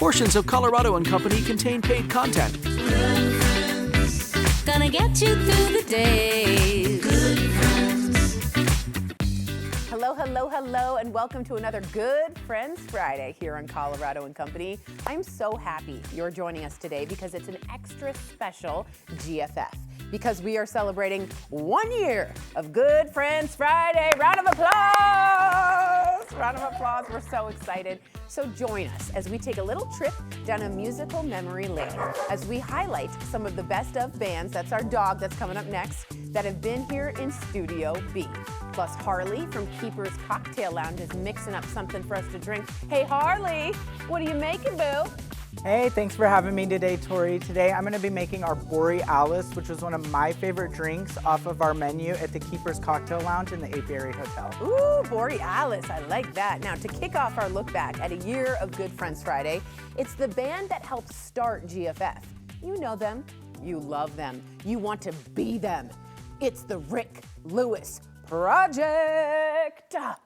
Portions of Colorado and Company contain paid content. Good friends, gonna get you through the day. Good friends. Hello, hello, hello, and welcome to another Good Friends Friday here on Colorado and Company. I'm so happy you're joining us today because it's an extra special GFF. Because we are celebrating 1 year of Good Friends Friday. Round of applause! Round of applause. We're so excited. So join us as we take a little trip down a musical memory lane as we highlight some of the best of bands, that's our dog that's coming up next, that have been here in Studio B. Plus Harley from Keeper's Cocktail Lounge is mixing up something for us to drink. Hey Harley, what are you making, boo? Hey, thanks for having me today, Tori. Today I'm going to be making our Borealis, which was one of my favorite drinks off of our menu at the Keeper's Cocktail Lounge in the Apiary Hotel. Ooh, Borealis, I like that. Now, to kick off our look back at a year of Good Friends Friday, it's the band that helped start GFF. You know them, you love them, you want to be them. It's the Rick Lewis Project. And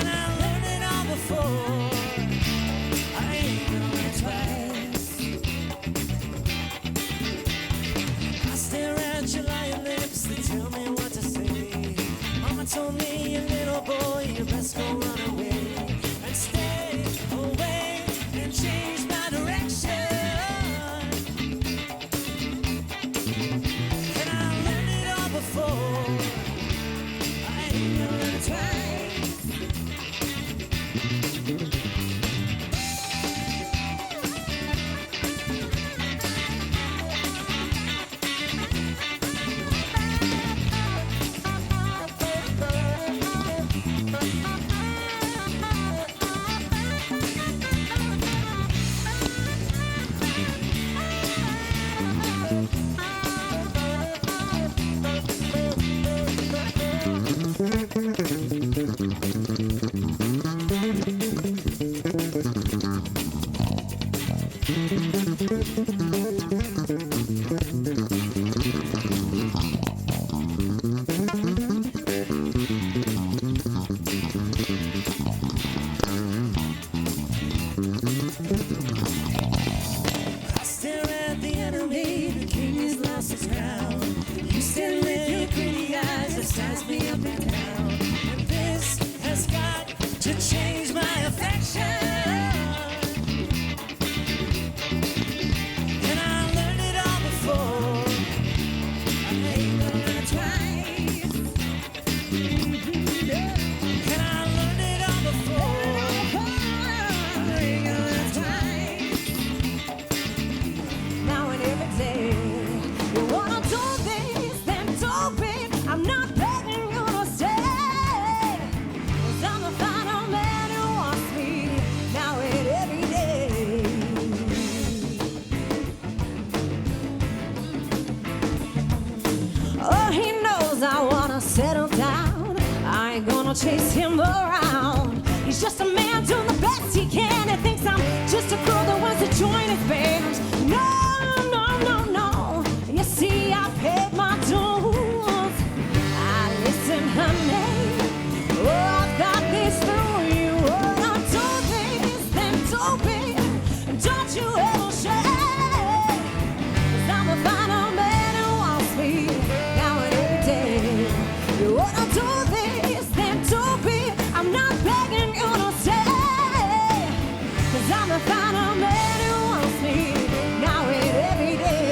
I learned it all before. Tell me what to say. Mama told me, you little boy, you best go run away and stay away and change my direction. And I learned it all before. I ain't gonna learn it settle down. I ain't gonna chase him around. He's just a man doing the best he can and thinks I'm just a girl that wants to join his band. No, no, no, no. You see, I paid my dues. I listen, honey. Oh, I've got this through you. Oh, I do this, then do it. Don't you ever share. 'Cause I'm a final man who wants me now and every day. You wanna do this, then do it. I'm not begging you to stay. 'Cause I'm a final man who wants me now and every day.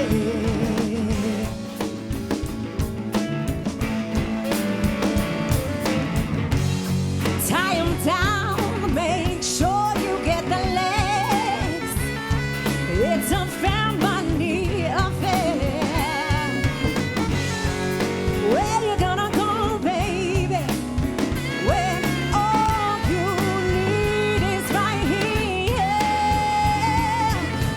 Tie him down, make sure you get the legs. It's a family affair. Where you gonna go, baby? When all you need is right here.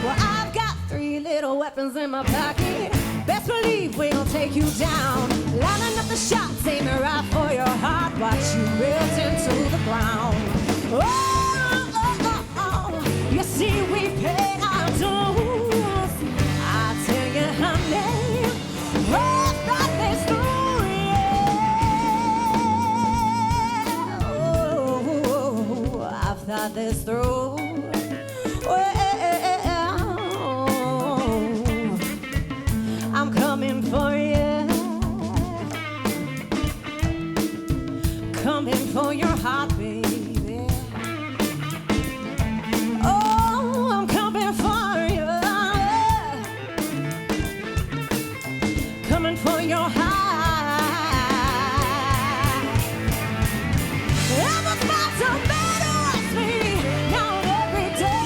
Well, I've got 3 little weapons in my pocket. Best believe we'll take you down. Lining up the shots, aiming right for your heart. Watch you melt into the ground. Oh, oh, oh, oh. You see, we paid our dues. I tell you, honey, I've got this through, yeah. Oh, I've thought this through. Well, I'm coming for you, coming for your heart, baby. Oh, I'm coming for you, coming for your heart. Everybody's a better with me now and every day.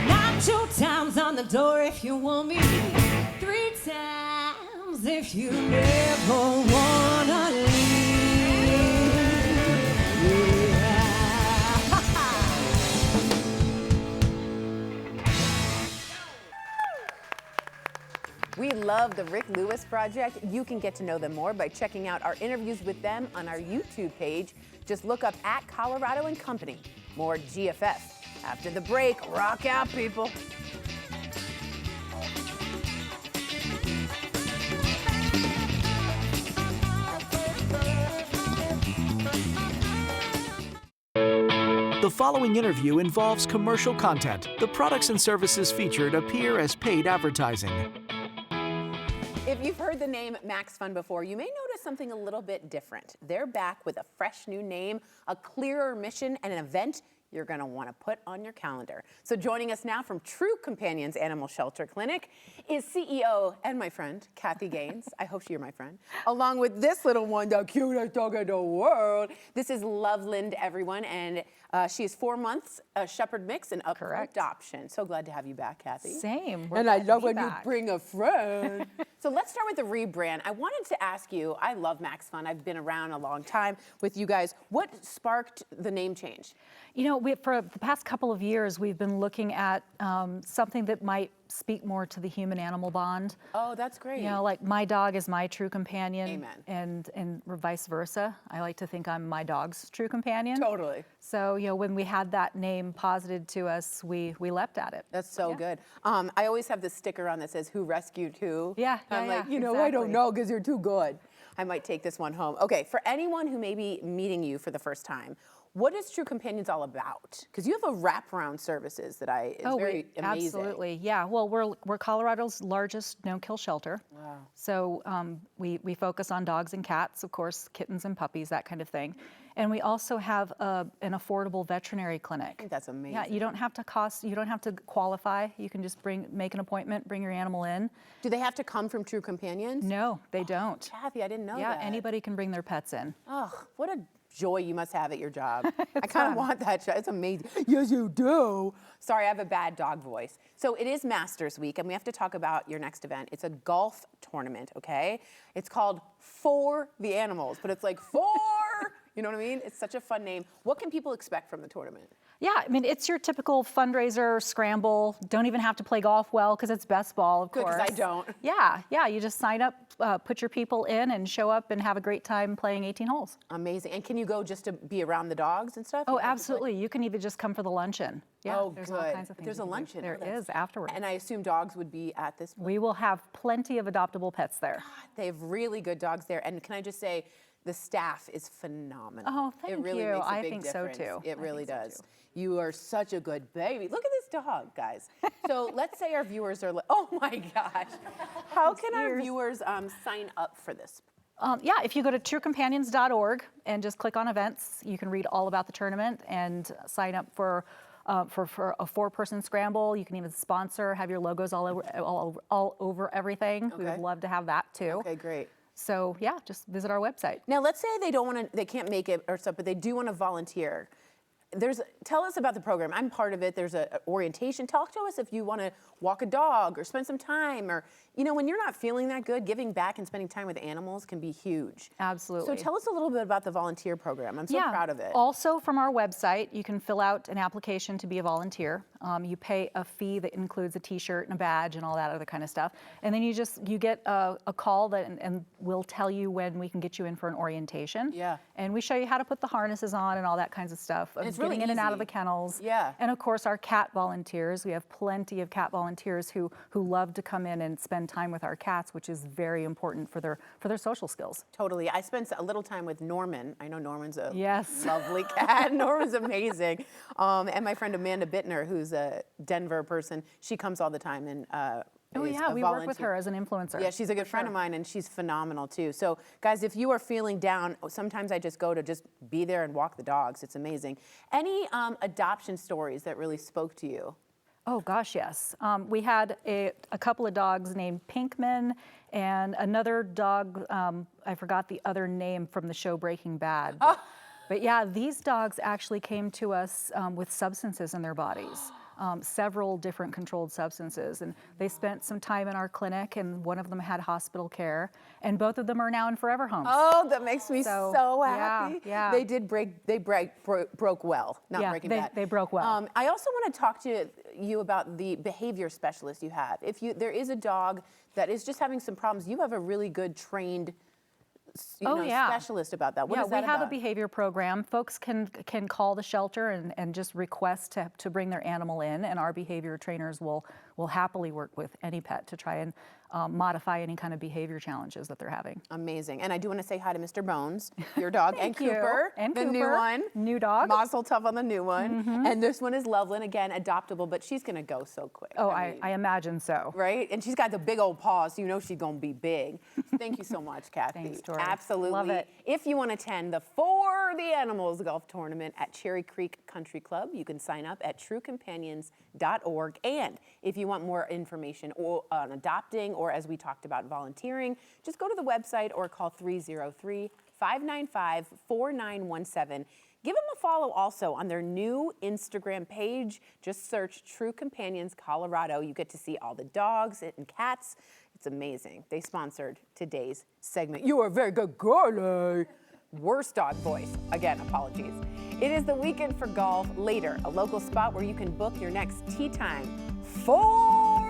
Knock 2 times on the door if you want me, 3 times if you never wanna leave. Yeah. We love the Rick Lewis Project. You can get to know them more by checking out our interviews with them on our YouTube page. Just look up at Colorado and Company. More GFF after the break. Rock out, people. The following interview involves commercial content. The products and services featured appear as paid advertising. If you've heard the name Max Fun before, you may notice something a little bit different. They're back with a fresh new name, a clearer mission, and an event you're going to want to put on your calendar. So joining us now from True Companions Animal Shelter Clinic is CEO and my friend, Kathy Gaines. I hope you're my friend. Along with this little one, the cutest dog in the world. This is Loveland, everyone, and she is 4 months, a shepherd mix, and up for adoption. So glad to have you back, Kathy. Same. And I love when you bring a friend. So let's start with the rebrand. I wanted to ask you, I love Max Fun. I've been around a long time with you guys. What sparked the name change? You know, for the past couple of years, we've been looking at something that might speak more to the human-animal bond. Oh, that's great. You know, like my dog is my true companion. Amen. And vice versa. I like to think I'm my dog's true companion. Totally. So, you know, when we had that name posited to us, we leapt at it. That's so good. I always have this sticker on that says, who rescued who? Yeah, I'm yeah, like, you know, I don't know because you're too good. I might take this one home. Okay, for anyone who may be meeting you for the first time, what is True Companions all about? Because you have a wraparound services that is very amazing. Absolutely, yeah. Well, we're Colorado's largest no-kill shelter. Wow. So we focus on dogs and cats, of course, kittens and puppies, that kind of thing. And we also have an affordable veterinary clinic. I think that's amazing. Yeah, you don't have to qualify. You can just make an appointment, bring your animal in. Do they have to come from True Companions? No, they don't. Kathy, I didn't know that. Yeah, anybody can bring their pets in. Oh, what a joy you must have at your job. I kind of want that job. It's amazing. Yes, you do. Sorry, I have a bad dog voice. So it is Masters Week, and we have to talk about your next event. It's a golf tournament, okay? It's called For the Animals, but it's like for, you know what I mean? It's such a fun name. What can people expect from the tournament? Yeah, I mean, it's your typical fundraiser scramble. Don't even have to play golf well because it's best ball, of course. Good, because I don't. Yeah, you just sign up, put your people in, and show up and have a great time playing 18 holes. Amazing. And can you go just to be around the dogs and stuff? Oh, absolutely. You can even just come for the luncheon. Yeah, oh, there's good. all kinds of things. There's a luncheon. There is afterwards. And I assume dogs would be at this place? We will have plenty of adoptable pets there. God, they have really good dogs there. And can I just say, the staff is phenomenal. Oh, thank it really you. Makes a I big think difference. so too. It really does. You are such a good baby. Look at this dog, guys. So let's say our viewers are like, oh my gosh. How can our viewers sign up for this? Yeah, if you go to truecompanions.org and just click on events, you can read all about the tournament and sign up for a 4-person scramble. You can even sponsor, have your logos all over everything. Okay. We would love to have that too. Okay, great. So yeah, just visit our website. Now let's say they can't make it or stuff, but they do want to volunteer. tell us about the program. I'm part of it. There's a orientation. Talk to us if you want to walk a dog or spend some time, or when you're not feeling that good, giving back and spending time with animals can be huge. Absolutely. So tell us a little bit about the volunteer program. I'm so proud of it. Also from our website, you can fill out an application to be a volunteer. You pay a fee that includes a t-shirt and a badge and all that other kind of stuff. And then you get a call and we'll tell you when we can get you in for an orientation. Yeah. And we show you how to put the harnesses on and all that kinds of stuff. And it's getting really in and out of easy. the kennels. Yeah. And of course our cat volunteers. We have plenty of cat volunteers who love to come in and spend time with our cats, which is very important for their social skills. Totally. I spent a little time with Norman. I know Norman's a Yes. lovely cat. Norman's amazing. And my friend Amanda Bittner, who's a Denver person, she comes all the time and Oh is yeah, a we work with volunteer. her as an influencer. Yeah, she's a good friend of mine, and she's phenomenal too. So, guys, if you are feeling down, sometimes I just go to just be there and walk the dogs. It's amazing. Any adoption stories that really spoke to you? Oh gosh, yes. We had a couple of dogs named Pinkman and another dog, I forgot the other name from the show Breaking Bad. But yeah, these dogs actually came to us with substances in their bodies. Several different controlled substances, and they spent some time in our clinic, and one of them had hospital care, and both of them are now in forever homes. Oh, that makes me so yeah, happy. yeah. They broke well, not Yeah, breaking bad. they broke well. I also want to talk to you about the behavior specialist you have. If there is a dog that is just having some problems, you have a really good trained specialist about that. What is that we have about? a behavior program. Folks can call the shelter and just request to bring their animal in, and our behavior trainers will happily work with any pet to try and modify any kind of behavior challenges that they're having. Amazing. And I do want to say hi to Mr. Bones, your dog, and you. Cooper, And the new Cooper, one. new dog. Mazel tov on the new one. And this one is Loveland, again, adoptable, but she's going to go so quick. Oh, mean, I imagine so. Right? And she's got the big old paws, so you know she's going to be big. Thank you so much, Kathy. Thanks, Tori. Absolutely. Love it. If you want to attend the For the Animals golf tournament at Cherry Creek Country Club, you can sign up at truecompanions.org. And if you want more information on adopting, or as we talked about, volunteering, just go to the website or call 303-595-4917. Give them a follow also on their new Instagram page. Just search True Companions Colorado. You get to see all the dogs and cats. It's amazing. They sponsored today's segment. You are a very good girl. Worst dog voice. Again, apologies. It is the weekend for golf. Later, a local spot where you can book your next tee time for...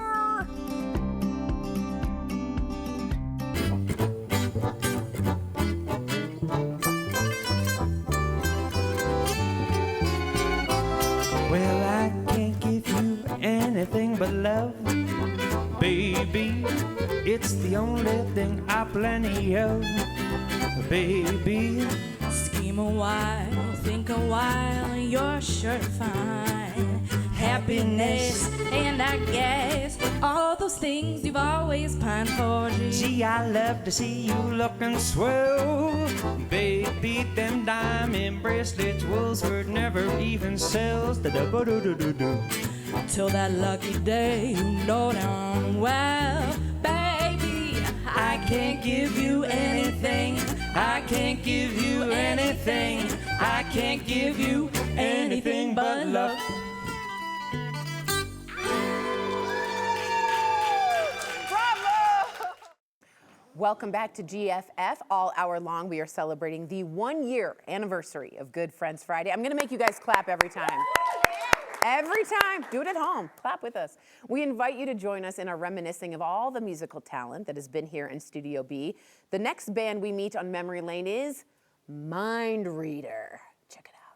Well, I can't give you anything but love, baby. It's the only thing I plenty of, baby. Scheme a while, think a while, you're sure to find happiness, and I guess all those things you've always pined for. Gee, I love to see you looking swell, baby. Them diamond bracelets Woolsford never even sells. Da-da-ba-do-do-do-do. Till that lucky day, you know damn well, baby, I can't give you anything. I can't give you anything. I can't give you anything but love. Welcome back to GFF. All hour long, we are celebrating the 1-year anniversary of Good Friends Friday. I'm gonna make you guys clap every time. Every time. Do it at home. Clap with us. We invite you to join us in our reminiscing of all the musical talent that has been here in Studio B. The next band we meet on Memory Lane is Mind Reader. Check it out.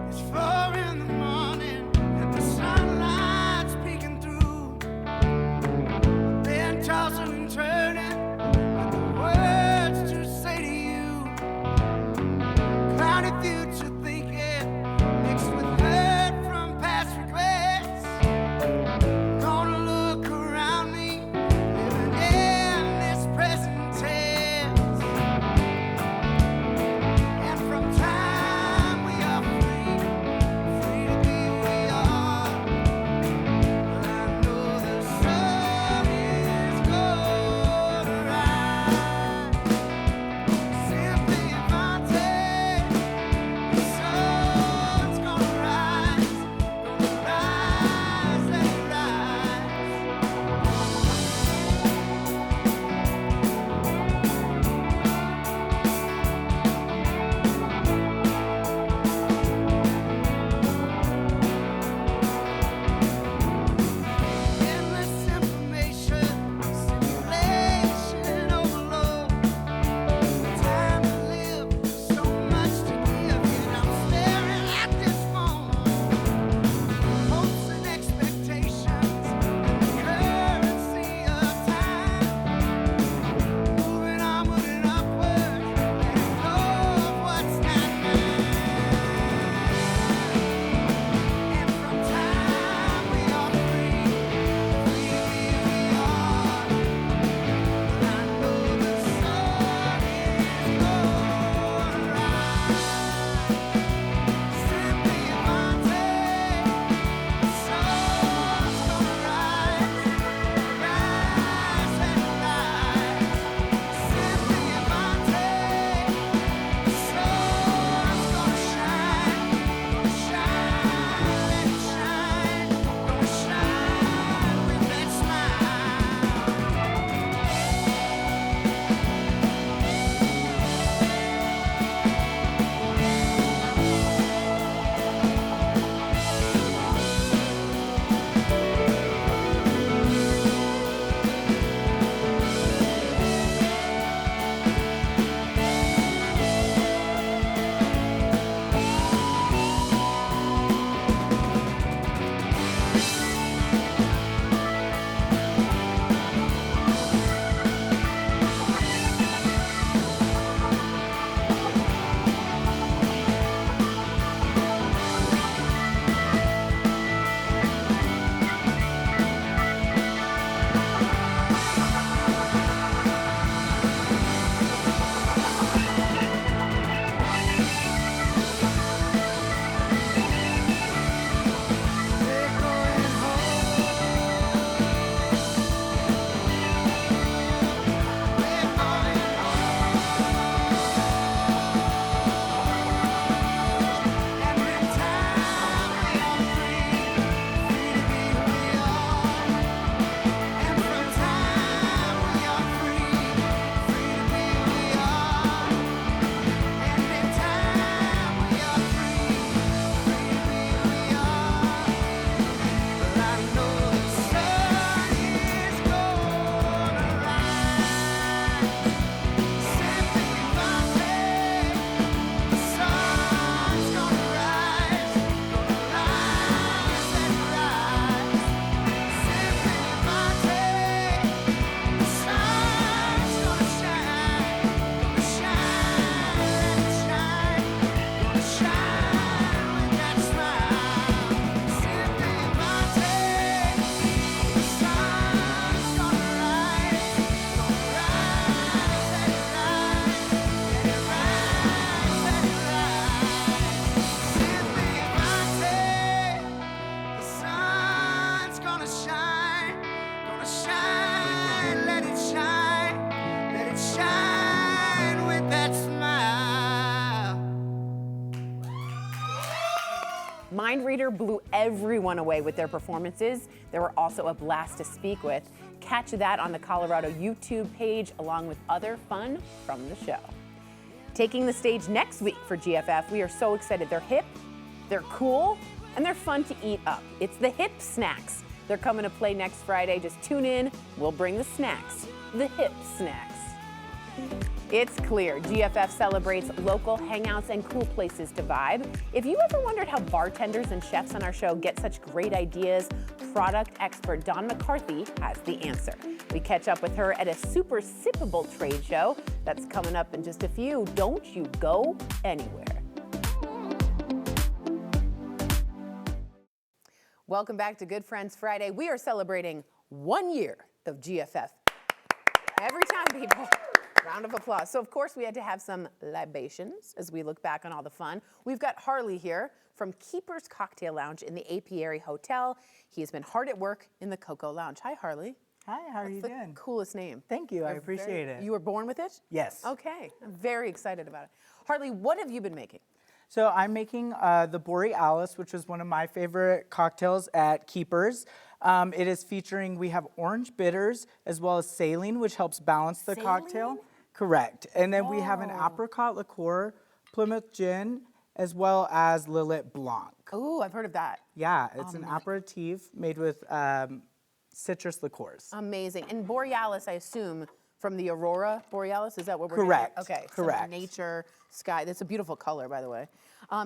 It's 4 in the morning and the sunlight's peeking through. Been tossing and turning with the words to say to you. Cloudy future thinking mixed with hurt from past regrets. Gonna look around me, living in this present tense. And from time we are free Mind Reader blew everyone away with their performances. They were also a blast to speak with. Catch that on the Colorado YouTube page along with other fun from the show. Taking the stage next week for GFF, we are so excited. They're hip, they're cool, and they're fun to eat up. It's the Hip Snacks. They're coming to play next Friday. Just tune in. We'll bring the snacks, the Hip Snacks. It's clear GFF celebrates local hangouts and cool places to vibe. If you ever wondered how bartenders and chefs on our show get such great ideas, product expert Dawn McCarthy has the answer. We catch up with her at a super sippable trade show that's coming up in just a few. Don't you go anywhere. Welcome back to Good Friends Friday. We are celebrating 1 year of GFF. Every time, people. Round of applause. So, of course, we had to have some libations as we look back on all the fun. We've got Harley here from Keeper's Cocktail Lounge in the Apiary Hotel. He has been hard at work in the Cocoa Lounge. Hi, Harley. Hi, how are you That's the doing? coolest name. Thank you, I appreciate it. You were born with it? Yes. Okay, I'm very excited about it. Harley, what have you been making? So I'm making the Borealis, which is one of my favorite cocktails at Keepers. It is featuring, we have orange bitters as well as saline, which helps balance the cocktail. Correct. And then we have an apricot liqueur, Plymouth gin, as well as Lillet Blanc. Oh, I've heard of that. Yeah, it's an aperitif made with citrus liqueurs. Amazing. And Borealis, I assume, from the Aurora Borealis, is that what we're Correct. Getting? Okay. Correct. Some nature, sky. That's a beautiful color, by the way.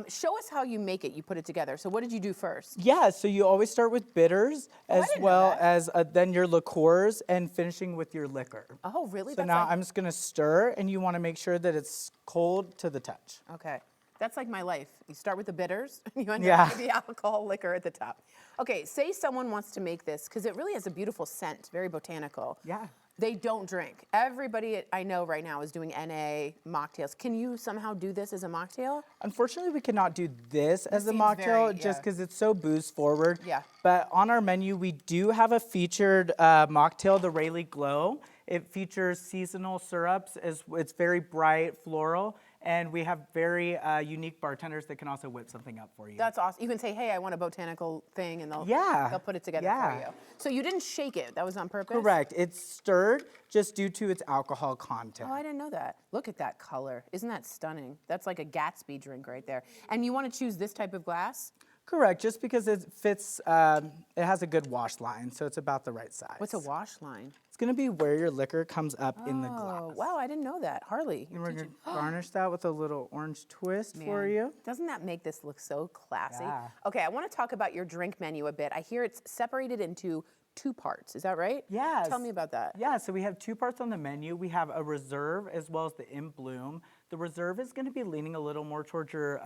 Show us how you make it. You put it together. So what did you do first? Yeah, so you always start with bitters as didn't know well that. as then your liqueurs and finishing with your liquor. Oh, really? So That's now like, I'm just gonna stir, and you wanna make sure that it's cold to the touch. okay. That's like my life. You start with the bitters, and you end Yeah. up with the alcohol liquor at the top. Okay, say someone wants to make this, because it really has a beautiful scent, very botanical. Yeah. They don't drink. Everybody I know right now is doing NA mocktails. Can you somehow do this as a mocktail? Unfortunately, we cannot do this as a seems mocktail very- just yeah. because it's so booze forward. Yeah. But on our menu, we do have a featured mocktail, the Rayleigh Glow. It features seasonal syrups. It's very bright, floral, and we have very unique bartenders that can also whip something up for you. That's awesome. You can say, hey, I want a botanical thing, and they'll put it together Yeah. for you. So you didn't shake it. That was on purpose? Correct. It's stirred just due to its alcohol content. Oh, I didn't know that. Look at that color. Isn't that stunning? That's like a Gatsby drink right there. And you want to choose this type of glass? Correct, just because it fits, it has a good wash line, so it's about the right size. What's a wash line? It's gonna be where your liquor comes up in the glass. Oh, wow, I didn't know that. Harley, And you're we're gonna teaching. garnish that with a little orange twist for Man, you. Doesn't that make this look so classy? Yeah. Okay, I want to talk about your drink menu a bit. I hear it's separated into 2 parts. Is that right? Yes. Tell me about that. Yeah, so we have 2 parts on the menu. We have a reserve as well as the in bloom. The reserve is gonna be leaning a little more towards your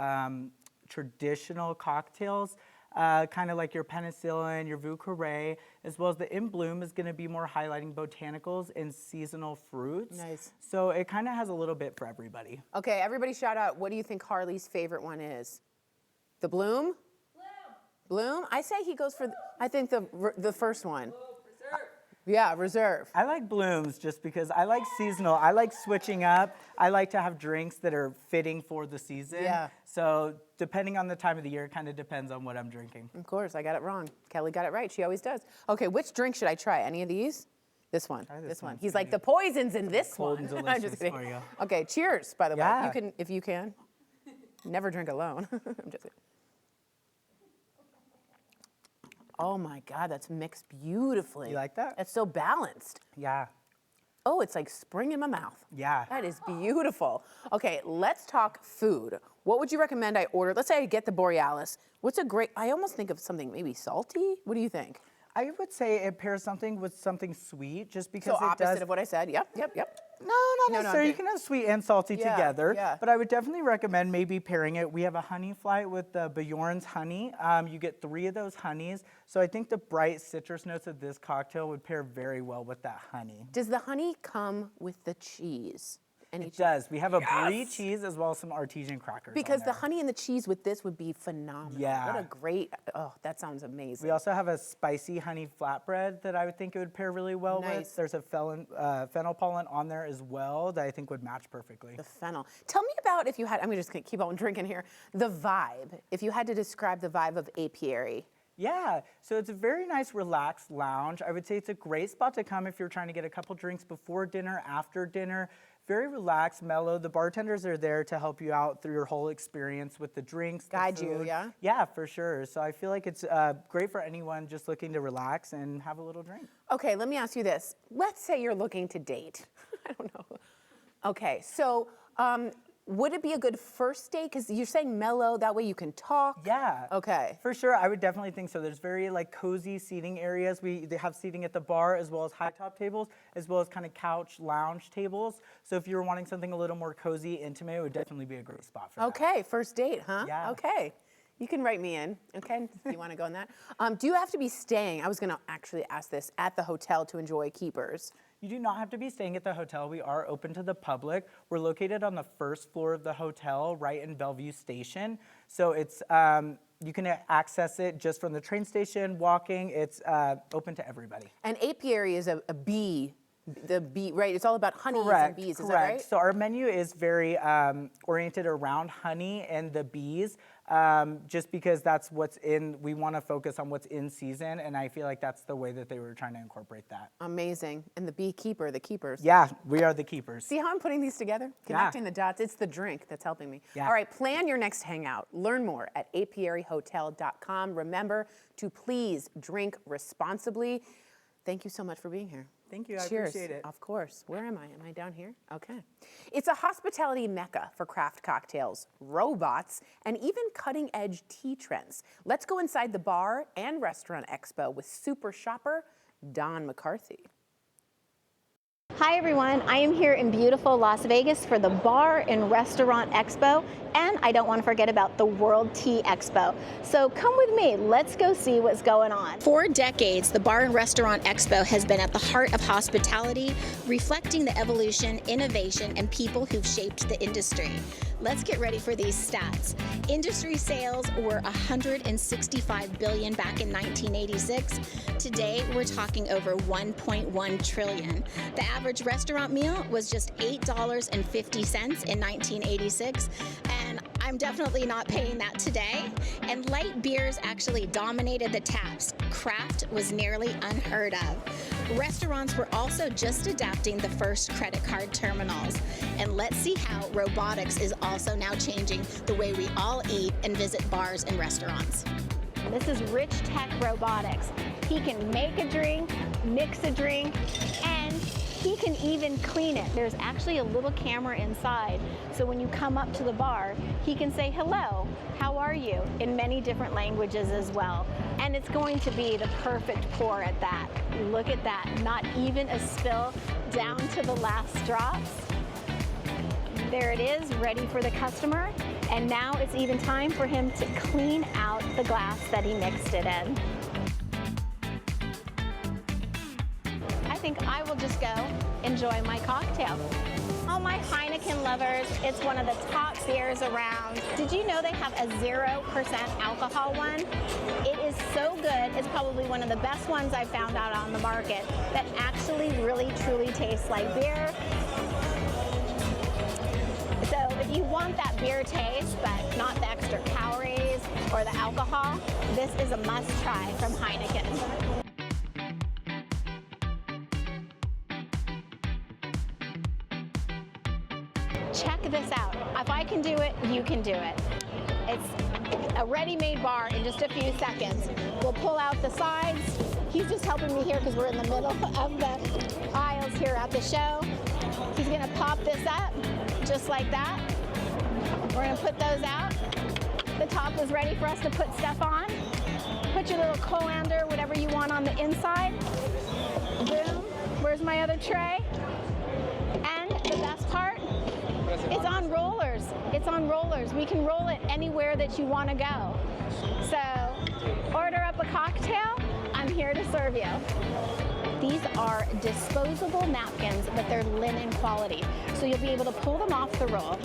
traditional cocktails, kind of like your penicillin, your Vieux Carré, as well as the in bloom is gonna be more highlighting botanicals and seasonal fruits. Nice. So it kind of has a little bit for everybody. Okay, everybody shout out, what do you think Harley's favorite one is? The Bloom? Bloom? I say he goes for, I think the first one. Yeah, Reserve. I like blooms just because I like seasonal. I like switching up. I like to have drinks that are fitting for the season. Yeah. So depending on the time of the year, it kind of depends on what I'm drinking. Of course, I got it wrong. Kelly got it right. She always does. Okay, which drink should I try? Any of these? This one. Try This this one. one, He's like, the poison's in this Cold one. and I'm just delicious kidding. for you. Okay, cheers, by the way. Yeah. You can, if you can. Never drink alone. I'm just kidding. Oh my God, that's mixed beautifully. You like that? That's so balanced. Yeah. Oh, it's like spring in my mouth. Yeah. That is beautiful. Okay, let's talk food. What would you recommend I order? Let's say I get the Borealis. What's a great, I almost think of something maybe salty. What do you think? I would say it pairs something with something sweet just because So it opposite does. of what I said. Yep. No, not No, necessarily. You okay. can have sweet and salty Yeah, together. yeah. But I would definitely recommend maybe pairing it. We have a honey flight with the Bjorn's honey. You get 3 of those honeys. So I think the bright citrus notes of this cocktail would pair very well with that honey. Does the honey come with the cheese? Any It cheese? does. We have a brie cheese as well as some artesian crackers. Because on the there. honey and the cheese with this would be phenomenal. Yeah. What a great, oh, that sounds amazing. We also have a spicy honey flatbread that I would think it would pair really well Nice. with. There's a fennel pollen on there as well that I think would match perfectly. The fennel. Tell me about, if you had, I'm just gonna keep on drinking here, the vibe. If you had to describe the vibe of Apiary. Yeah, so it's a very nice relaxed lounge. I would say it's a great spot to come if you're trying to get a couple drinks before dinner, after dinner. Very relaxed, mellow. The bartenders are there to help you out through your whole experience with the drinks. the Guide you, food. yeah? Yeah, for sure. So I feel like it's great for anyone just looking to relax and have a little drink. Okay, let me ask you this. Let's say you're looking to date. I don't know. Okay, so would it be a good first date? Because you're saying mellow, that way you can talk. Yeah. Okay. For sure, I would definitely think so. There's very like cozy seating areas. They have seating at the bar as well as high top tables, as well as kind of couch lounge tables. So if you're wanting something a little more cozy, intimate, it would definitely be a great spot for that. Okay, first date, huh? Yeah. Okay. You can write me in, okay? If you want to go on that. Do you have to be staying, I was going to actually ask this, at the hotel to enjoy Keepers? You do not have to be staying at the hotel. We are open to the public. We're located on the first floor of the hotel, right in Bellevue Station. So it's you can access it just from the train station, walking. It's open to everybody. And Apiary is a bee, the bee, right? It's all about honey and bees, is that right? So our menu is very oriented around honey and the bees, just because that's what's in, we want to focus on what's in season, and I feel like that's the way that they were trying to incorporate that. Amazing. And the beekeeper, the keepers. Yeah, we are the keepers. See how I'm putting these together? Connecting the dots. It's the drink that's helping me. Yeah. All right, plan your next hangout. Learn more at apiaryhotel.com. Remember to please drink responsibly. Thank you so much for being here. Thank you, I Cheers. appreciate it. Of course. Where am I? Am I down here? Okay. It's a hospitality mecca for craft cocktails, robots, and even cutting-edge tea trends. Let's go inside the bar and restaurant expo with super shopper Don McCarthy. Hi everyone, I am here in beautiful Las Vegas for the Bar and Restaurant Expo, and I don't want to forget about the World Tea Expo. So come with me, let's go see what's going on. For decades, the Bar and Restaurant Expo has been at the heart of hospitality, reflecting the evolution, innovation, and people who've shaped the industry. Let's get ready for these stats. Industry sales were $165 billion back in 1986. Today, we're talking over $1.1 trillion. The average restaurant meal was just $8.50 in 1986, and I'm definitely not paying that today. And light beers actually dominated the taps. Craft was nearly unheard of. Restaurants were also just adapting the first credit card terminals. And let's see how robotics is also now changing the way we all eat and visit bars and restaurants. This is Rich Tech Robotics. He can make a drink, mix a drink, and he can even clean it. There's actually a little camera inside, so when you come up to the bar, he can say, hello, how are you, in many different languages as well. And it's going to be the perfect pour at that. Look at that, not even a spill down to the last drops. There it is, ready for the customer. And now it's even time for him to clean out the glass that he mixed it in. I think I will just go enjoy my cocktail. All my Heineken lovers, it's one of the top beers around. Did you know they have a 0% alcohol one? It is so good. It's probably one of the best ones I've found out on the market that actually really truly tastes like beer. So if you want that beer taste, but not the extra calories or the alcohol, this is a must try from Heineken. Check this out. If I can do it, you can do it. It's a ready-made bar in just a few seconds. We'll pull out the sides. He's just helping me here because we're in the middle of the aisles here at the show. He's gonna pop this up, just like that. We're gonna put those out. The top is ready for us to put stuff on. Put your little colander, whatever you want on the inside. Boom, where's my other tray? And the best part, it's on rollers. It's on rollers. We can roll it anywhere that you want to go. So order up a cocktail. I'm here to serve you. These are disposable napkins, but they're linen quality. So you'll be able to pull them off the roll,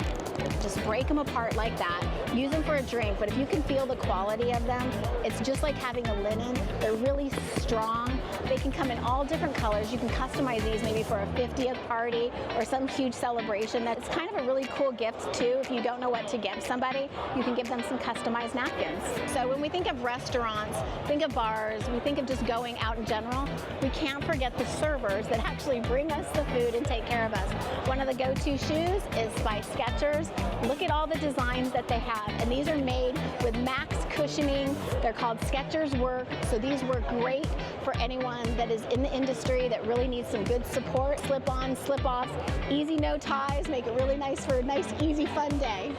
just break them apart like that, use them for a drink, but if you can feel the quality of them, it's just like having a linen. They're really strong. They can come in all different colors. You can customize these maybe for a 50th party or some huge celebration. That's kind of a really cool gift too. If you don't know what to give somebody, you can give them some customized napkins. So when we think of restaurants, think of bars, we think of just going out in general, we can't forget the servers that actually bring us the food and take care of us. One of the go-to shoes is by Skechers. Look at all the designs that they have, and these are made with max cushioning. They're called Skechers Work, so these work great for anyone that is in the industry that really needs some good support. Slip-ons, slip-offs, easy no ties, make it really nice for a nice, easy, fun day.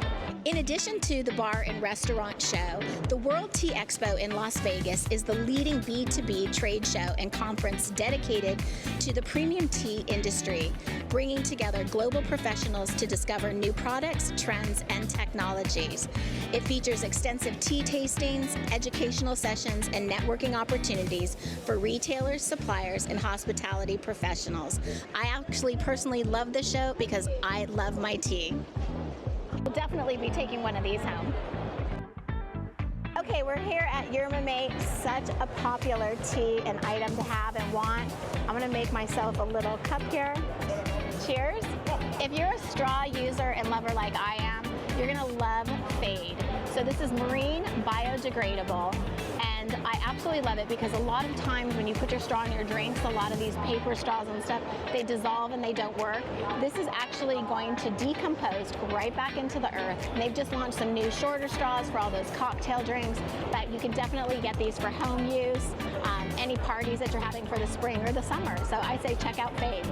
In addition to the bar and restaurant show, the World Tea Expo in Las Vegas is the leading B2B trade show and conference dedicated to the premium tea industry, bringing together global professionals to discover new products, trends, and technologies. It features extensive tea tastings, educational sessions, and networking opportunities for retailers, suppliers, and hospitality professionals. I actually personally love the show because I love my tea. We'll definitely be taking one of these home. Okay, we're here at Yerba Mate, such a popular tea and item to have and want. I'm gonna make myself a little cup here. Cheers. If you're a straw user and lover like I am, you're gonna love Fade. So this is marine biodegradable, and I absolutely love it because a lot of times when you put your straw in your drinks, a lot of these paper straws and stuff, they dissolve and they don't work. This is actually going to decompose right back into the earth. And they've just launched some new shorter straws for all those cocktail drinks, but you can definitely get these for home use, any parties that you're having for the spring or the summer. So I say check out Fade.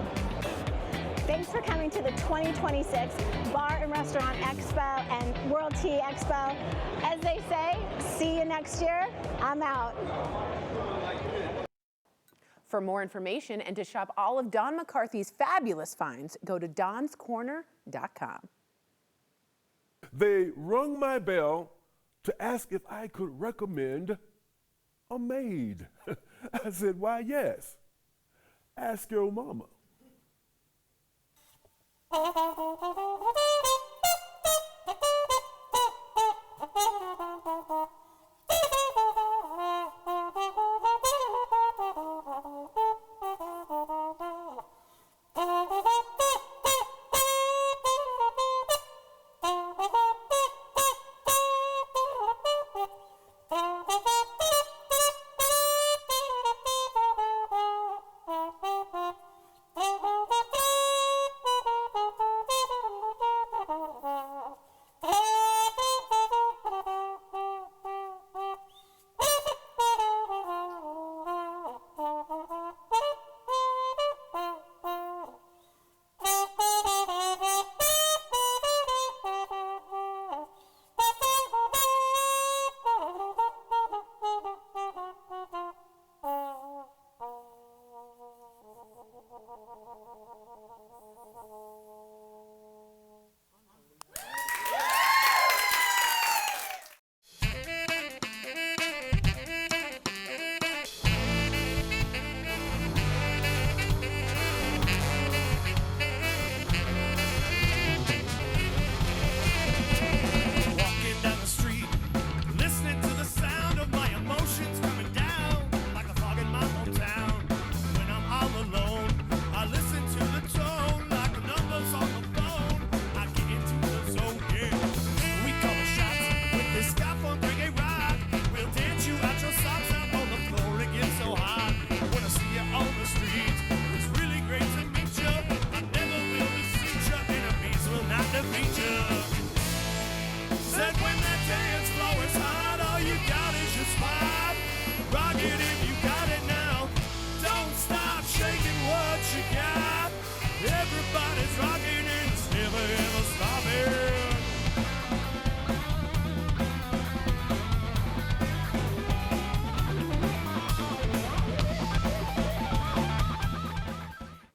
Thanks for coming to the 2026 Bar and Restaurant Expo and World Tea Expo. As they say, see you next year. I'm out. For more information and to shop all of Don McCarthy's fabulous finds, go to donscorner.com. They rung my bell to ask if I could recommend a maid. I said, why, yes. Ask your mama.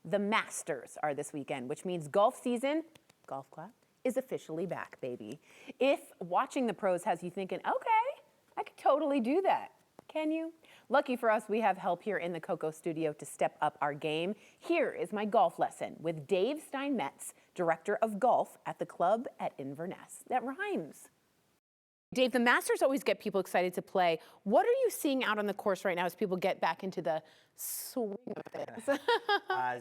The Masters are this weekend, which means golf season, golf clap, is officially back, baby. If watching the pros has you thinking, okay, I could totally do that, Can you? Lucky for us, we have help here in the Coco studio to step up our game. Here is my golf lesson with Dave Steinmetz, Director of Golf at the club at Inverness. That rhymes. Dave, the Masters always get people excited to play. What are you seeing out on the course right now as people get back into the swing of things?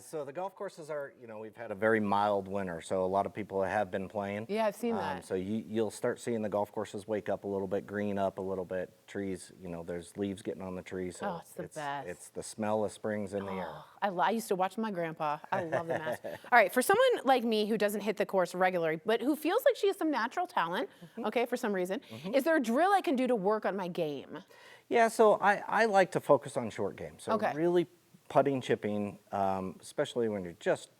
So the golf courses are, we've had a very mild winter, so a lot of people have been playing. Yeah, I've seen that. So you'll start seeing the golf courses wake up a little bit, green up a little bit, trees, there's leaves getting on the trees. So it's the best. It's the smell of springs in the air. I used to watch my grandpa. I love the Masters. All right, for someone like me who doesn't hit the course regularly, but who feels like she has some natural talent, okay, for some reason, is there a drill I can do to work on my game? Yeah, so I like to focus on short game. So Okay. really putting, chipping, especially when you're just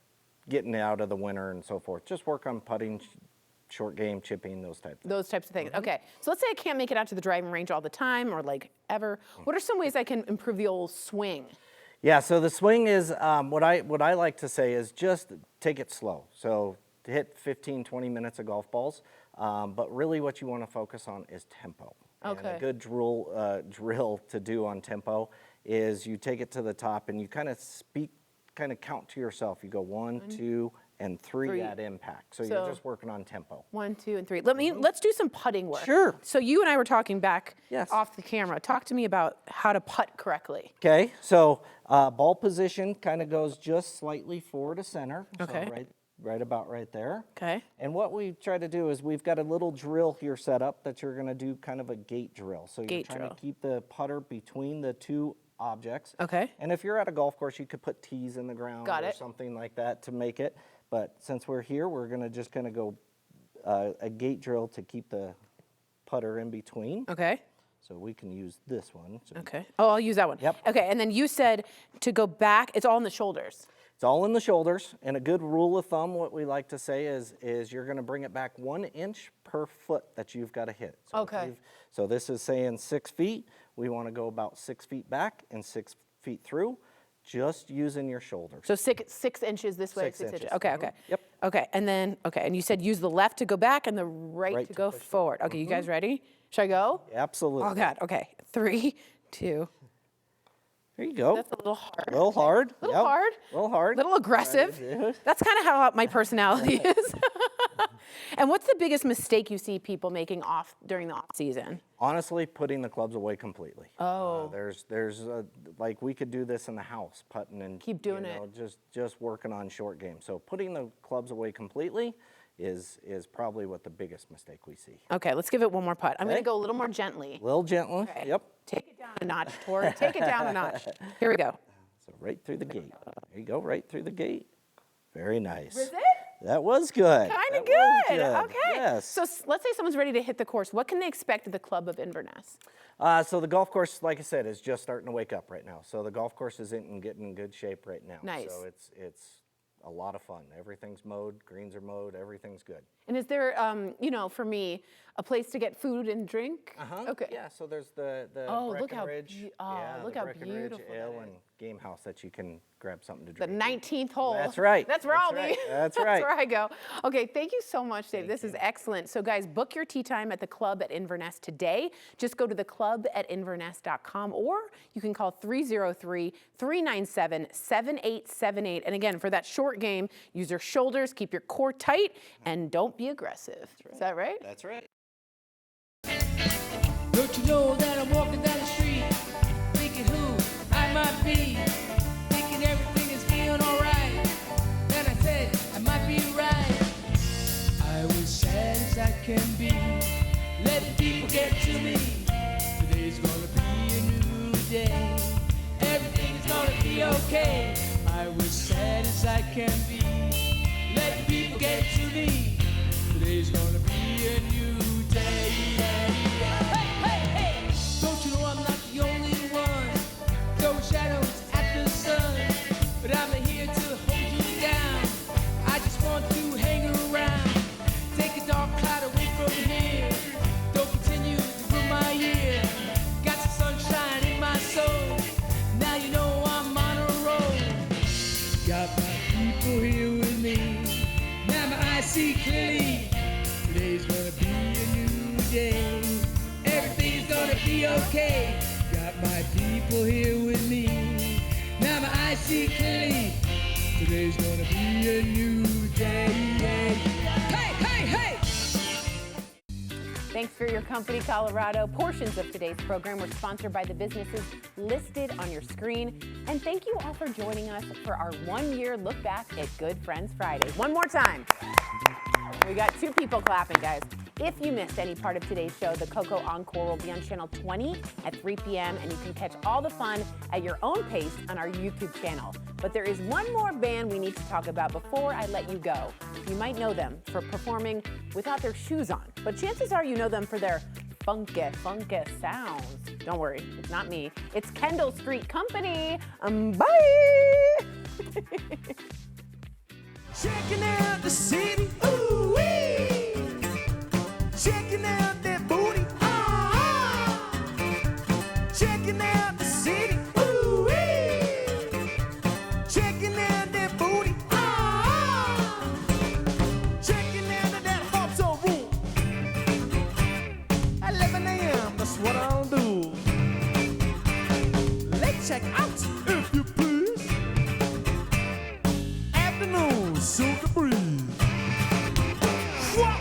getting out of the winter and so forth. Just work on putting, short game, chipping, those types of things. Those types of things. Okay, so let's say I can't make it out to the driving range all the time or like ever. What are some ways I can improve the old swing? Yeah, so the swing is, what I like to say is just take it slow. So to hit 15, 20 minutes of golf balls, but really what you want to focus on is tempo. Okay. And a good drill to do on tempo is you take it to the top and you kind of count to yourself. You go 1, 2, and 3 at impact. So you're just working on tempo. 1, 2, and 3. Let's do some putting work. Sure. So you and I were talking back Yes. off the camera. Talk to me about how to putt correctly. Okay, so ball position kind of goes just slightly forward to center. Okay. So right about right there. Okay. And what we try to do is we've got a little drill here set up that you're going to do kind of a gate drill. So you're Gate trying drill. to keep the putter between the two objects. Okay. And if you're at a golf course, you could put tees in the ground Got or it. something like that to make it. But since we're here, we're going to just kind of go a gate drill to keep the putter in between. Okay. So we can use this one. So Okay. Oh, I'll use that one. Yep. Okay, and then you said to go back, it's all in the shoulders. It's all in the shoulders, and a good rule of thumb, what we like to say is you're going to bring it back 1 inch per foot that you've got to hit. So Okay. So this is saying 6 feet. We want to go about 6 feet back and 6 feet through, just using your shoulders. So 6 inches this way, 6 6 inches. inches. Okay, okay. Yep. Okay, and then, and you said use the left to go back and the right to go push forward. Okay, you guys ready? Should I go? Absolutely. Oh, God, okay. 3, 2. There you go. That's a little hard. A little hard. Little Yep. hard. A little hard. Little aggressive. Right. That's kind of how my personality is. And what's the biggest mistake you see people making during the off season? Honestly, putting the clubs away completely. Oh. There's like we could do this in the house, putting and Keep doing it. Just working on short game. So putting the clubs away completely is probably what the biggest mistake we see. Okay, let's give it one more putt. I'm going to Okay. go a little more gently. A little gently. Okay. Yep. Take it down a notch, Tor. Take it down a notch. Here we go. So right through the gate. There you go, right through the gate. Very nice. Was it? That was good. Kind That of was good. Okay. Yes. So let's say someone's ready to hit the course. What can they expect at the club of Inverness? So the golf course, like I said, is just starting to wake up right now. So the golf course is getting in good shape right now. Nice. So it's a lot of fun. Everything's mowed, greens are mowed, everything's good. And is there, for me, a place to get food and drink? Okay. Yeah, so there's the Oh, look how Breckenridge. look the how Breckenridge beautiful Ale that and Game House that you can grab something to The drink. 19th hole. That's right. That's where That's I'll be. right. That's That's right. where I go. Okay, thank you so much, Dave. This is excellent. So guys, book your tee time at the club at Inverness today. Just go to theclub@inverness.com or you can call 303-397-7878. And again, for that short game, use your shoulders, keep your core tight, and don't be aggressive. Is that right? That's right. Don't you know that I'm walking down the street, thinking who I might be, thinking everything is feeling alright. Then I said I might be right. I was sad as I can be, letting people get to me. Today's gonna be a new day. Everything's gonna be okay. I was sad as I can be, letting people get to me. Today's gonna be a new day. Don't you know I'm not the only one? Throw shadows at the sun, but I'm here to hold you down. I just want to hang around, take a dark cloud away from here. Don't continue to ruin my year. Got some sunshine in my soul. Now you know I'm on a roll. Got my people here with me. Now my eyes see clearly. Today's gonna be a new day. Everything's gonna be okay. Got my people here with me. Now my eyes see clearly. Today's gonna be a new day. Hey, hey, hey! Thanks for your company, Colorado. Portions of today's program were sponsored by the businesses listed on your screen. And thank you all for joining us for our 1-year look back at Good Friends Friday. One more time. We got 2 people clapping, guys. If you missed any part of today's show, the Coco Encore will be on channel 20 at 3 p.m. and you can catch all the fun at your own pace on our YouTube channel. But there is one more band we need to talk about before I let you go. You might know them for performing without their shoes on, but chances are you know them for their funky sounds. Don't worry, it's not me. It's Kendall Street Company. Bye! Checking out the city, ooh-wee. Checking out that booty, ah-ah. Checking out the city, ooh-wee. Checking out that booty, ah-ah. Checking out that hotel room. At 11 a.m., that's what I'll do. Let's check out, if you please. Afternoon, silver breeze. Whoa.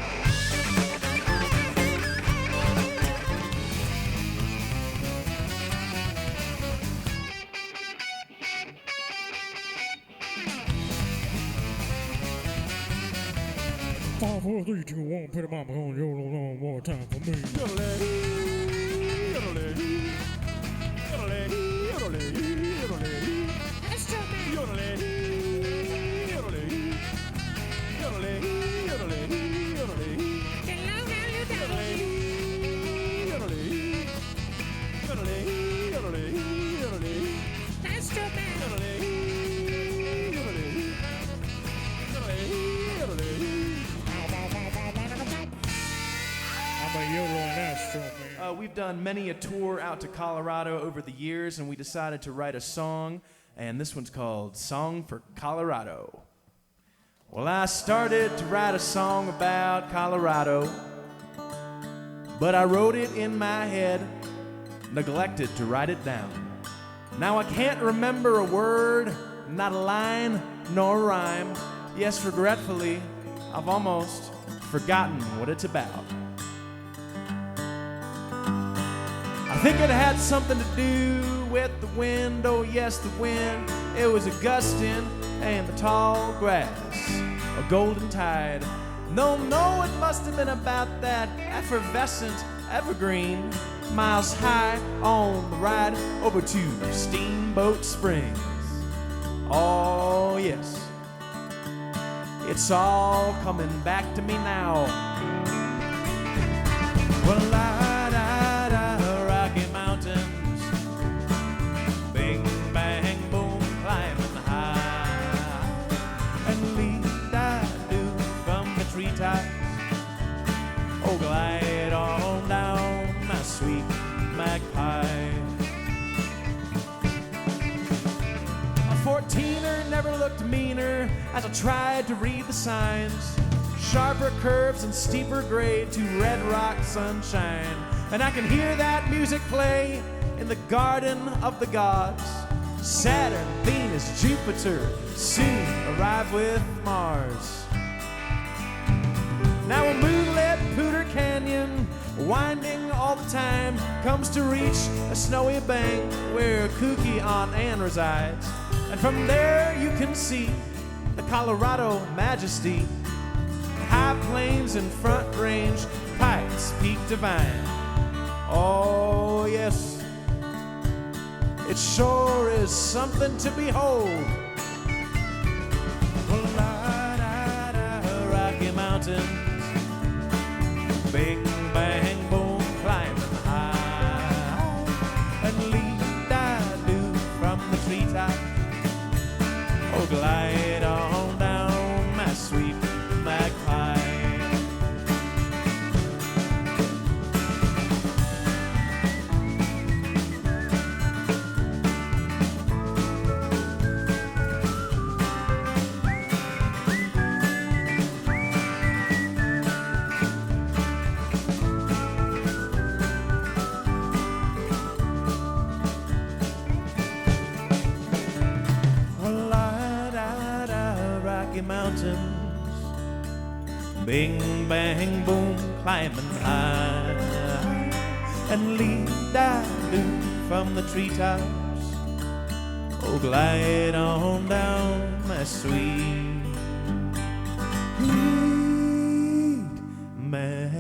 Five, 4, 3, 2, 1, put a mama on your one more time for me. We've done many a tour out to Colorado over the years, and we decided to write a song, and this one's called Song for Colorado. Well, I started to write a song about Colorado, but I wrote it in my head, neglected to write it down. Now I can't remember a word, not a line, nor a rhyme. Yes, regretfully, I've almost forgotten what it's about. I think it had something to do with the wind, oh yes, the wind. It was a gustin' and the tall grass, a golden tide. No, it must have been about that effervescent evergreen, miles high on the ride over to Steamboat Springs. Oh yes, it's all coming back to me now. Well, Rocky Mountains, bing, bang, boom, climbing high, and lead-I-do from the treetops, oh, glide on down, my sweet magpie. A 14er never looked meaner as I tried to read the signs, sharper curves and steeper grade to red rock sunshine. And I can hear that music play in the garden of the gods. Saturn, Venus, Jupiter soon arrive with Mars. Now a moonlit Pooter Canyon, winding all the time, comes to reach a snowy bank where Kooky Aunt Anne resides. And from there you can see the Colorado majesty, high plains and front range, Pikes Peak divine. Oh yes, it sure is something to behold. Well, Rocky Mountains, bing, bang, boom, climbing high, and lead-I-do from the treetop, oh, glide on down, my sweet magpie. Bing, bang, boom, climbing high. And lead-da-doo from the treetops. Oh, glide on down, my sweet man.